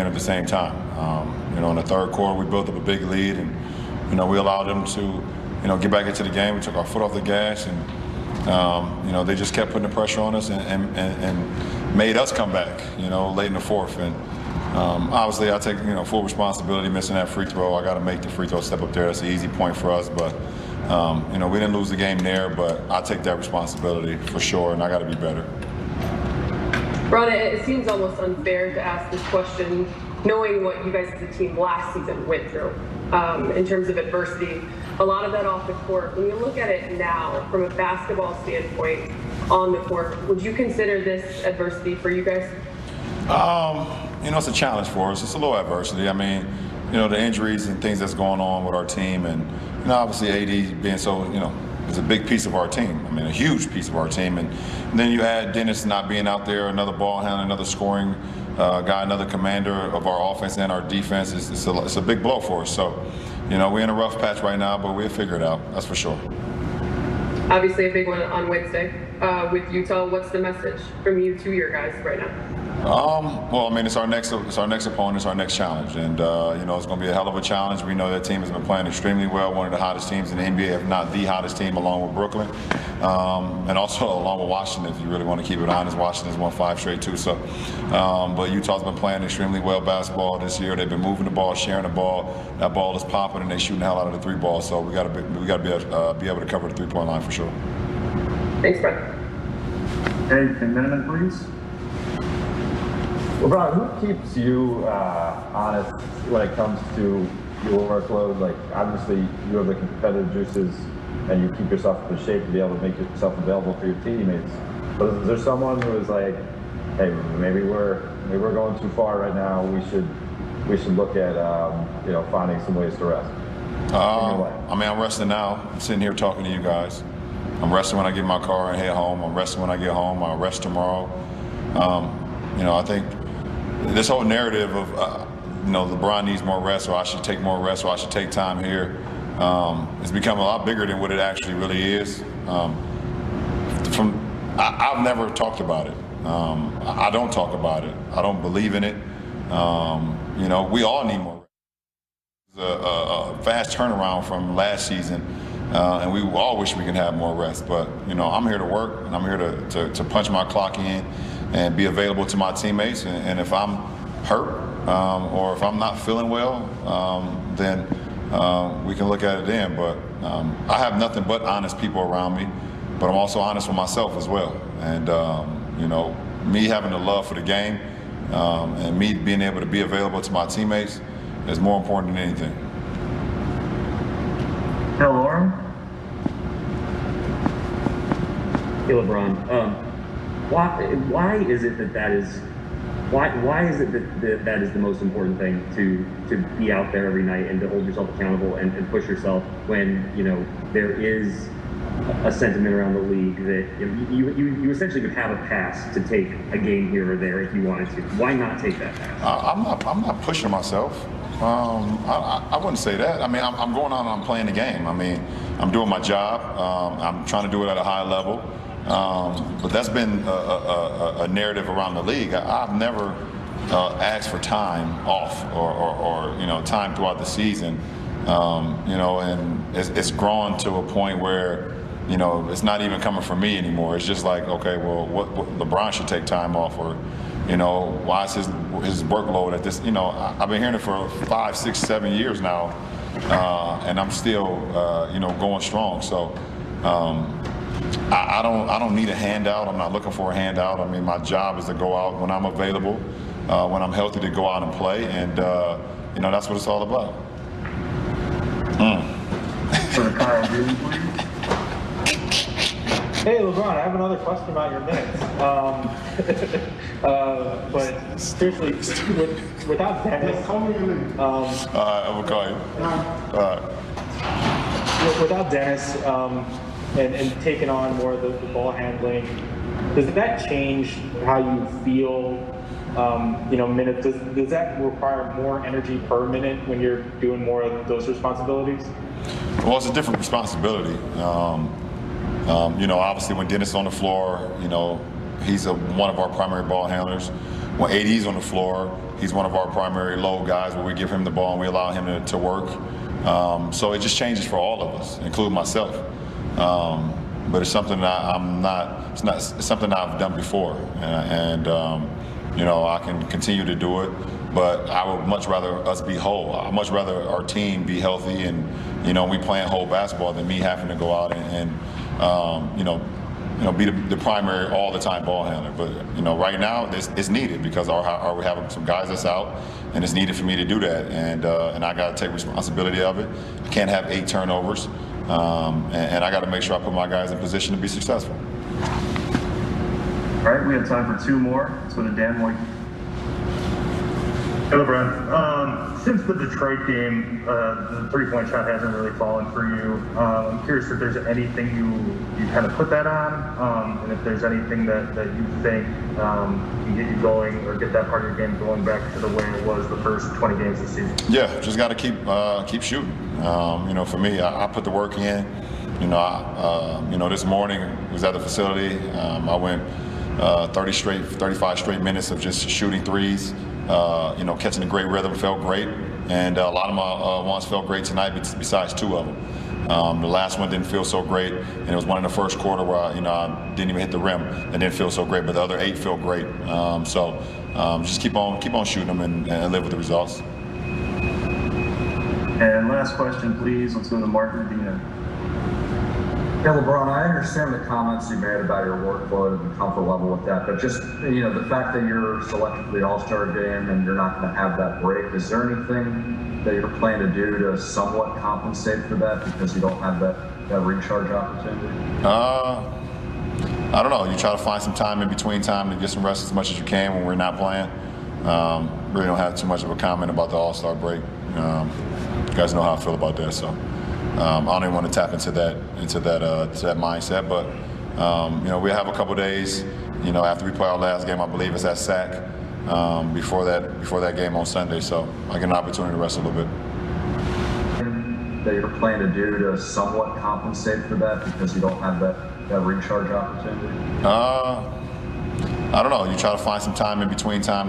at the same time. In the third quarter, we built up a big lead, and we allowed them to, get back into the game. We took our foot off the gas, and they just kept putting the pressure on us and made us come back, late in the fourth. And obviously, I take full responsibility missing that free throw. I got to make the free throw step up there. That's an easy point for us, but we didn't lose the game there. But I take that responsibility for sure, and I got to be better. Ron, it seems almost unfair to ask this question, knowing what you guys as a team last season went through in terms of adversity. A lot of that off the court. When you look at it now, from a basketball standpoint, on the court, would you consider this adversity for you guys? It's a challenge for us. It's a little adversity. I mean, the injuries and things that's going on with our team, and obviously AD being so, is a big piece of our team. I mean, a huge piece of our team. And then you add Dennis not being out there, another ball handler, another scoring guy, another commander of our offense and our defense. It's a big blow for us. So, we're in a rough patch right now, but we'll figure it out. That's for sure. Obviously a big one on Wednesday with Utah. What's the message from you to your guys right now? It's our next opponent, it's our next challenge, and it's going to be a hell of a challenge. We know that team has been playing extremely well, one of the hottest teams in the NBA, if not the hottest team, along with Brooklyn, and also along with Washington. If you really want to keep it honest, Washington's won 5 straight too. So, but Utah's been playing extremely well basketball this year. They've been moving the ball, sharing the ball. That ball is popping, and they're shooting the hell out of the 3 ball. So we got to be able to cover the 3-point line for sure. Thanks, Brett. Hey, amendment, please. LeBron, who keeps you honest when it comes to your workload? Like, obviously, you have the competitive juices, and you keep yourself in shape to be able to make yourself available for your teammates. But is there someone who is like, hey, maybe we're going too far right now. We should look at finding some ways to rest. I'm resting now. I'm sitting here talking to you guys. I'm resting when I get in my car and head home. I'm resting when I get home. I'll rest tomorrow. I think this whole narrative of, LeBron needs more rest, or I should take more rest, or I should take time here, it's become a lot bigger than what it actually really is. I've never talked about it. I don't talk about it. I don't believe in it. We all need more rest. It's a fast turnaround from last season, and we all wish we could have more rest. But, I'm here to work, and I'm here to punch my clock in and be available to my teammates. And if I'm hurt or if I'm not feeling well, then we can look at it then. But I have nothing but honest people around me, but I'm also honest with myself as well. And, me having the love for the game and me being able to be available to my teammates is more important than anything. Hey, Lauren. Hey, LeBron. Why is it that is the most important thing to be out there every night and to hold yourself accountable and push yourself when there is a sentiment around the league that you essentially would have a pass to take a game here or there if you wanted to? Why not take that pass? I'm not pushing myself. I wouldn't say that. I mean, I'm going out and I'm playing the game. I mean, I'm doing my job. I'm trying to do it at a high level. But that's been a narrative around the league. I've never asked for time off or time throughout the season. And it's grown to a point where it's not even coming from me anymore. It's just like, okay, well, what LeBron should take time off, or why is his workload at this? I've been hearing it for 5, 6, 7 years now, and I'm still going strong. So. I don't need a handout. I'm not looking for a handout. I mean, my job is to go out when I'm available, when I'm healthy, to go out and play, and that's what it's all about. Hey, LeBron, I have another question about your minutes. But seriously, without Dennis, I will call you. Without Dennis. And taking on more of the ball handling, does that change how you feel? Minutes. Does that require more energy per minute when you're doing more of those responsibilities? Well, it's a different responsibility. Obviously when Dennis is on the floor, he's one of our primary ball handlers. When AD's on the floor, He's one of our primary load guys where we give him the ball and we allow him to work. So it just changes for all of us, including myself. But it's something that it's something that I've done before, and I can continue to do it. But I would much rather us be whole. I'd much rather our team be healthy and we playing whole basketball than me having to go out and be the primary all the time ball handler. But right now it's needed because we have some guys that's out, and it's needed for me to do that. And I got to take responsibility of it. I can't have 8 turnovers, and I got to make sure I put my guys in position to be successful. All right, we have time for 2 more. Let's go to Dan White. Hey, LeBron. Since the Detroit game, the 3-point shot hasn't really fallen for you. I'm curious if there's anything you kind of put that on, and if there's anything that you think can get you going or get that part of your game going back to the way it was the first 20 games this season. Yeah, just got to keep shooting. For me, I put the work in. This morning I was at the facility. I went 35 straight minutes of just shooting threes. Catching a great rhythm, felt great, and a lot of my ones felt great tonight. Besides 2 of them, the last one didn't feel so great, and it was one in the first quarter where I didn't even hit the rim. It didn't feel so great, but the other 8 felt great. Just keep on shooting them and live with the results. And last question, please. Let's go to Mark Medina. Yeah, LeBron, I understand the comments you made about your workload and comfort level with that, but just, the fact that you're selected for the All-Star game and you're not going to have that break, is there anything that you're planning to do to somewhat compensate for that because you don't have that recharge opportunity? I don't know. You try to find some time in between time to get some rest as much as you can when we're not playing. Really don't have too much of a comment about the All-Star break. You guys know how I feel about that, so. I don't even want to tap into that mindset, but we have a couple days. After we play our last game, I believe it's at SAC before that game on Sunday, so I get an opportunity to rest a little bit. That you're planning to do to somewhat compensate for that because you don't have that recharge opportunity? I don't know. You try to find some time in between time